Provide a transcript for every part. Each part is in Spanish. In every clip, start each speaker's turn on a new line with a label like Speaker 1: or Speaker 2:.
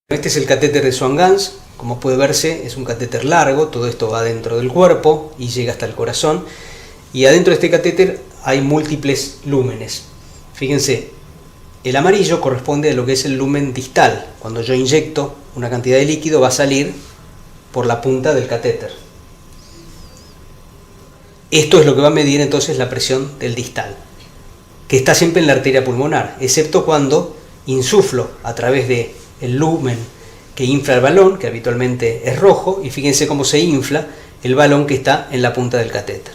Speaker 1: Este es el catéter de Swan-Ganz. Como puede verse, es un catéter largo, todo esto va dentro del cuerpo y llega hasta el corazón. Y adentro de este catéter hay múltiples lúmenes. Fíjense, el amarillo corresponde a lo que es el lumen distal. Cuando yo inyecto una cantidad de líquido va a salir por la punta del catéter. Esto es lo que va a medir entonces la presión del distal, que está siempre en la arteria pulmonar, excepto cuando insuflo a través del lumen que infla el balón, que habitualmente es rojo, y fíjense cómo se infla el balón que está en la punta del catéter.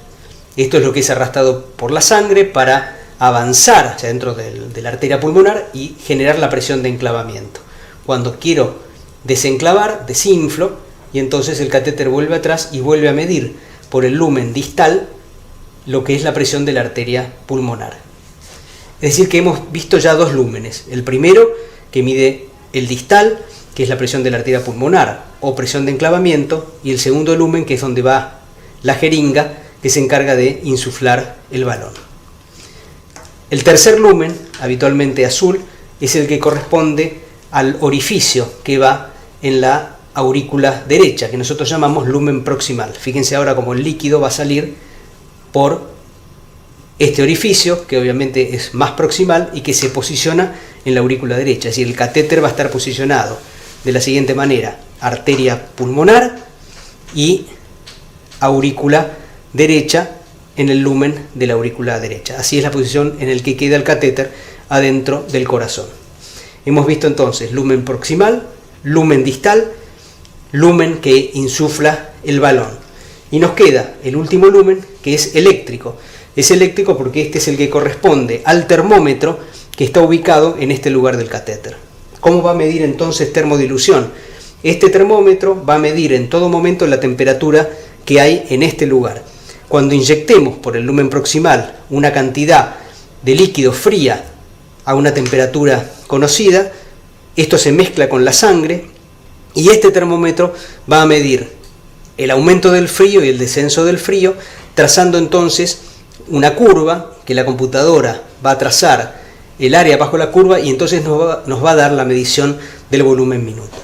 Speaker 1: Esto es lo que es arrastrado por la sangre para avanzar hacia dentro de la arteria pulmonar y generar la presión de enclavamiento. Cuando quiero desenclavar, desinflo, y entonces el catéter vuelve atrás y vuelve a medir por el lumen distal lo que es la presión de la arteria pulmonar. Es decir, que hemos visto ya dos lúmenes. El primero, que mide el distal, que es la presión de la arteria pulmonar o presión de enclavamiento, y el segundo lumen, que es donde va la jeringa, que se encarga de insuflar el balón. El tercer lumen, habitualmente azul, es el que corresponde al orificio que va en la aurícula derecha, que nosotros llamamos lumen proximal. Fíjense ahora cómo el líquido va a salir por este orificio, que obviamente es más proximal y que se posiciona en la aurícula derecha. Es decir, el catéter va a estar posicionado de la siguiente manera: arteria pulmonar y aurícula derecha en el lumen de la aurícula derecha. Así es la posición en la que queda el catéter adentro del corazón. Hemos visto entonces lumen proximal, lumen distal, lumen que insufla el balón. Y nos queda el último lumen, que es eléctrico. Es eléctrico porque este es el que corresponde al termómetro que está ubicado en este lugar del catéter. ¿Cómo va a medir entonces termodilución? Este termómetro va a medir en todo momento la temperatura que hay en este lugar. Cuando inyectemos por el lumen proximal una cantidad de líquido fría a una temperatura conocida, esto se mezcla con la sangre y este termómetro va a medir el aumento del frío y el descenso del frío, trazando entonces una curva que la computadora va a trazar el área bajo la curva y entonces nos va a dar la medición del volumen minuto.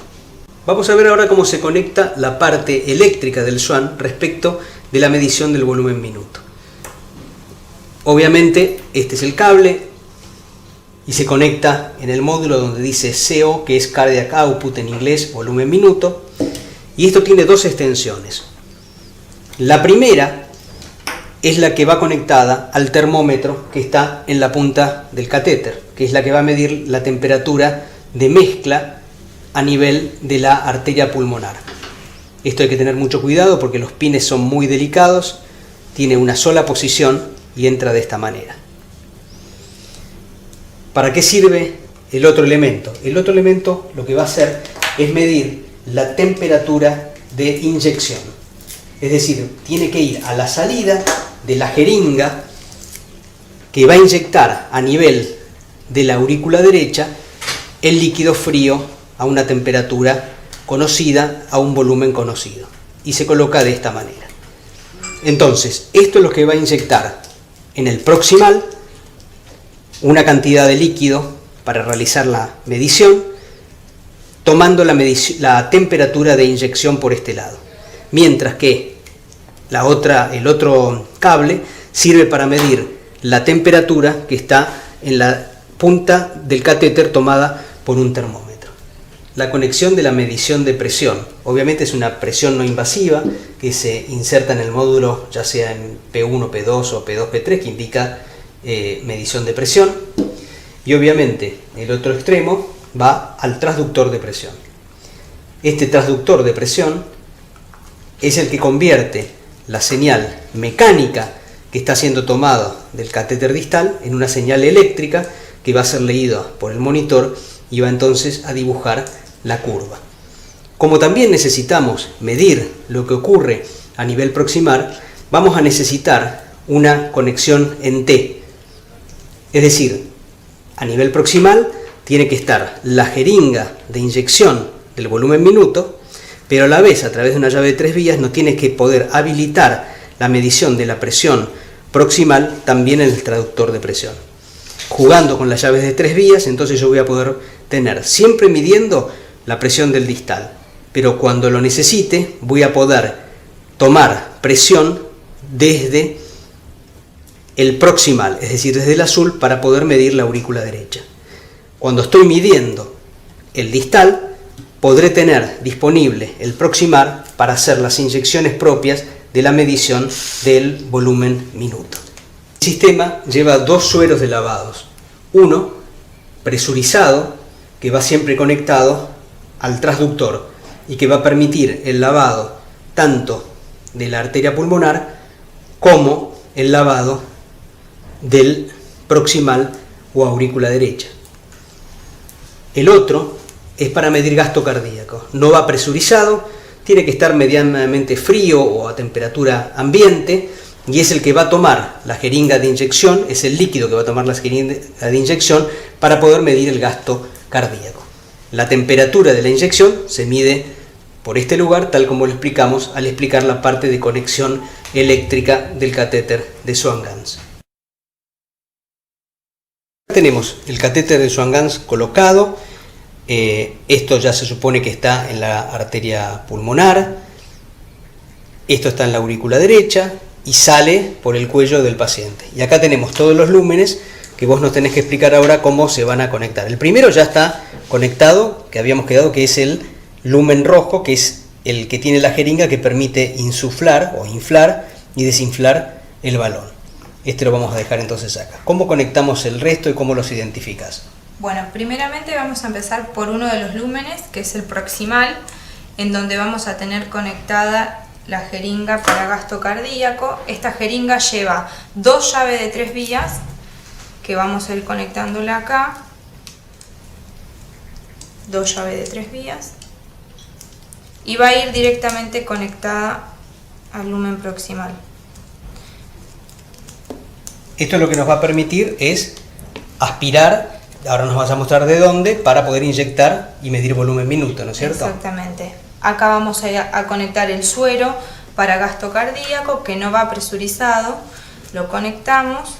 Speaker 1: Vamos a ver ahora cómo se conecta la parte eléctrica del Swan respecto de la medición del volumen minuto. Obviamente este es el cable y se conecta en el módulo donde dice CO, que es Cardiac Output en inglés, volumen minuto, y esto tiene dos extensiones. La primera es la que va conectada al termómetro que está en la punta del catéter, que es la que va a medir la temperatura de mezcla a nivel de la arteria pulmonar. Esto hay que tener mucho cuidado porque los pines son muy delicados, tiene una sola posición y entra de esta manera. ¿Para qué sirve el otro elemento? El otro elemento lo que va a hacer es medir la temperatura de inyección. Es decir, tiene que ir a la salida de la jeringa que va a inyectar a nivel de la aurícula derecha el líquido frío a una temperatura conocida, a un volumen conocido, y se coloca de esta manera. Entonces, esto es lo que va a inyectar en el proximal una cantidad de líquido para realizar la medición, tomando la temperatura de inyección por este lado, mientras que el otro cable sirve para medir la temperatura que está en la punta del catéter tomada por un termómetro. La conexión de la medición de presión, obviamente es una presión no invasiva que se inserta en el módulo, ya sea en P1, P2 o P2, P3, que indica medición de presión, y obviamente el otro extremo va al transductor de presión. Este transductor de presión es el que convierte la señal mecánica que está siendo tomada del catéter distal en una señal eléctrica que va a ser leída por el monitor y va entonces a dibujar la curva. Como también necesitamos medir lo que ocurre a nivel proximal, vamos a necesitar una conexión en T. Es decir, a nivel proximal tiene que estar la jeringa de inyección del volumen minuto, pero a la vez, a través de una llave de 3 vías, no tiene que poder habilitar la medición de la presión proximal también en el traductor de presión. Jugando con las llaves de 3 vías, entonces yo voy a poder tener, siempre midiendo la presión del distal, pero cuando lo necesite voy a poder tomar presión desde el proximal, es decir, desde el azul, para poder medir la aurícula derecha. Cuando estoy midiendo el distal, podré tener disponible el proximal para hacer las inyecciones propias de la medición del volumen minuto. El sistema lleva dos sueros de lavados, uno presurizado, que va siempre conectado al transductor y que va a permitir el lavado tanto de la arteria pulmonar como el lavado del proximal o aurícula derecha. El otro es para medir gasto cardíaco, no va presurizado, tiene que estar medianamente frío o a temperatura ambiente, y es el que va a tomar la jeringa de inyección, es el líquido que va a tomar la jeringa de inyección para poder medir el gasto cardíaco. La temperatura de la inyección se mide por este lugar, tal como lo explicamos al explicar la parte de conexión eléctrica del catéter de Swan-Ganz. Tenemos el catéter de Swan-Ganz colocado. Esto ya se supone que está en la arteria pulmonar, esto está en la aurícula derecha y sale por el cuello del paciente. Y acá tenemos todos los lúmenes que vos nos tenés que explicar ahora cómo se van a conectar. El primero ya está conectado, que habíamos quedado, que es el lumen rojo, que es el que tiene la jeringa que permite insuflar o inflar y desinflar el balón. Este lo vamos a dejar entonces acá. ¿Cómo conectamos el resto y cómo los identificas?
Speaker 2: Bueno, primeramente vamos a empezar por uno de los lúmenes, que es el proximal, en donde vamos a tener conectada la jeringa para gasto cardíaco. Esta jeringa lleva dos llaves de 3 vías, que vamos a ir conectándola acá. Dos llaves de 3 vías. Y va a ir directamente conectada al lumen proximal.
Speaker 1: Esto lo que nos va a permitir es aspirar, ahora nos vas a mostrar de dónde, para poder inyectar y medir volumen minuto, ¿no es cierto?
Speaker 2: Exactamente. Acá vamos a conectar el suero para gasto cardíaco, que no va presurizado. Lo conectamos.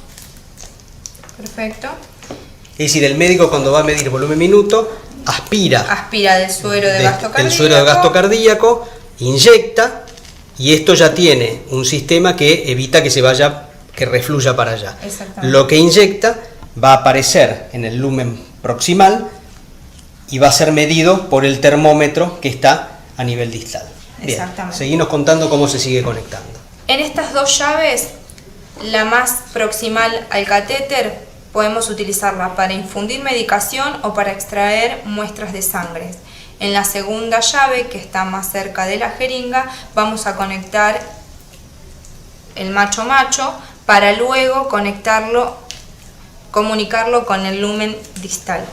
Speaker 2: Perfecto.
Speaker 1: Es decir, el médico cuando va a medir volumen minuto, aspira
Speaker 2: del suero de gasto cardíaco.
Speaker 1: El suero de gasto cardíaco, inyecta, y esto ya tiene un sistema que evita que se vaya, que refluya para allá. Lo que inyecta va a aparecer en el lumen proximal y va a ser medido por el termómetro que está a nivel distal. Bien, seguimos contando cómo se sigue conectando.
Speaker 2: En estas dos llaves, la más proximal al catéter, podemos utilizarla para infundir medicación o para extraer muestras de sangre. En la segunda llave, que está más cerca de la jeringa, vamos a conectar el macho-macho para luego comunicarlo con el lumen distal.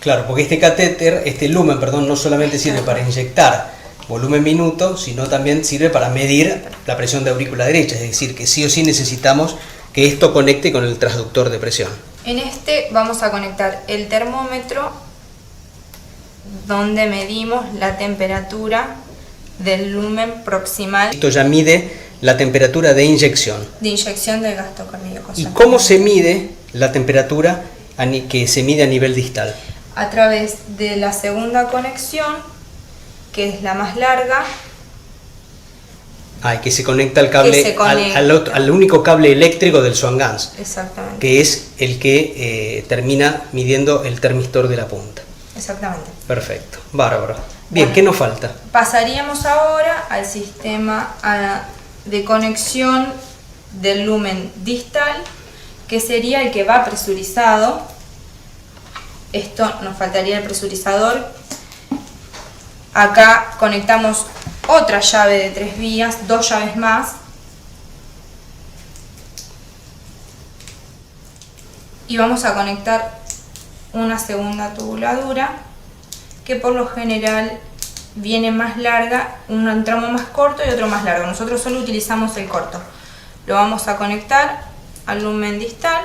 Speaker 1: Claro, porque este lumen, no solamente sirve para inyectar volumen minuto, sino también sirve para medir la presión de aurícula derecha, es decir, que sí o sí necesitamos que esto conecte con el transductor de presión.
Speaker 2: En este vamos a conectar el termómetro, donde medimos la temperatura del lumen proximal.
Speaker 1: Esto ya mide la temperatura de inyección.
Speaker 2: De inyección del gasto cardíaco.
Speaker 1: ¿Y cómo se mide la temperatura que se mide a nivel distal?
Speaker 2: A través de la segunda conexión, que es la más larga.
Speaker 1: Que se conecta al cable, al único cable eléctrico del Swan-Ganz.
Speaker 2: Exactamente.
Speaker 1: Que es el que termina midiendo el termistor de la punta.
Speaker 2: Exactamente.
Speaker 1: Perfecto, bárbaro. Bien, bueno, ¿qué nos falta?
Speaker 2: Pasaríamos ahora al sistema de conexión del lumen distal, que sería el que va presurizado. Esto nos faltaría el presurizador. Acá conectamos otra llave de 3 vías, 2 llaves más. Y vamos a conectar una segunda tubuladura, que por lo general viene más larga, un tramo más corto y otro más largo. Nosotros solo utilizamos el corto. Lo vamos a conectar al lumen distal.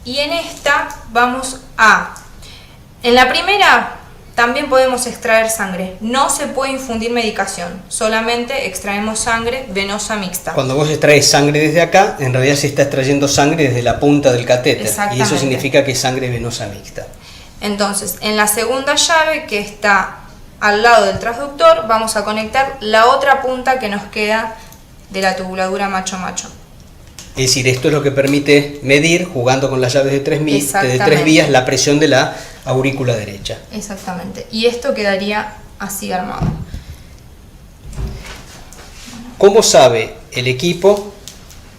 Speaker 2: Y en esta en la primera también podemos extraer sangre. No se puede infundir medicación, solamente extraemos sangre venosa mixta.
Speaker 1: Cuando vos extraes sangre desde acá, en realidad se está extrayendo sangre desde la punta del catéter. Y eso significa que es sangre venosa mixta.
Speaker 2: Entonces, en la segunda llave, que está al lado del transductor, vamos a conectar la otra punta que nos queda de la tubuladura macho-macho.
Speaker 1: Es decir, esto es lo que permite medir, jugando con las llaves de 3
Speaker 2: Exactamente.
Speaker 1: vías, la presión de la aurícula derecha.
Speaker 2: Exactamente. Y esto quedaría así armado.
Speaker 1: ¿Cómo sabe el equipo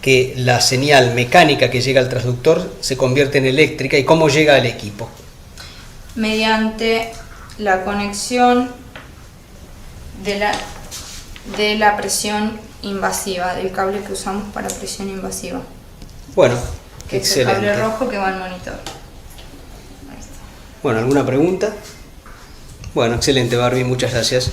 Speaker 1: que la señal mecánica que llega al transductor se convierte en eléctrica y cómo llega al equipo?
Speaker 2: Mediante la conexión de la presión invasiva, del cable que usamos para presión invasiva,
Speaker 1: Bueno,
Speaker 2: que
Speaker 1: excelente.
Speaker 2: es el cable rojo que va al monitor. Ahí está.
Speaker 1: Bueno, ¿alguna pregunta? Bueno, excelente, Barbie, muchas gracias.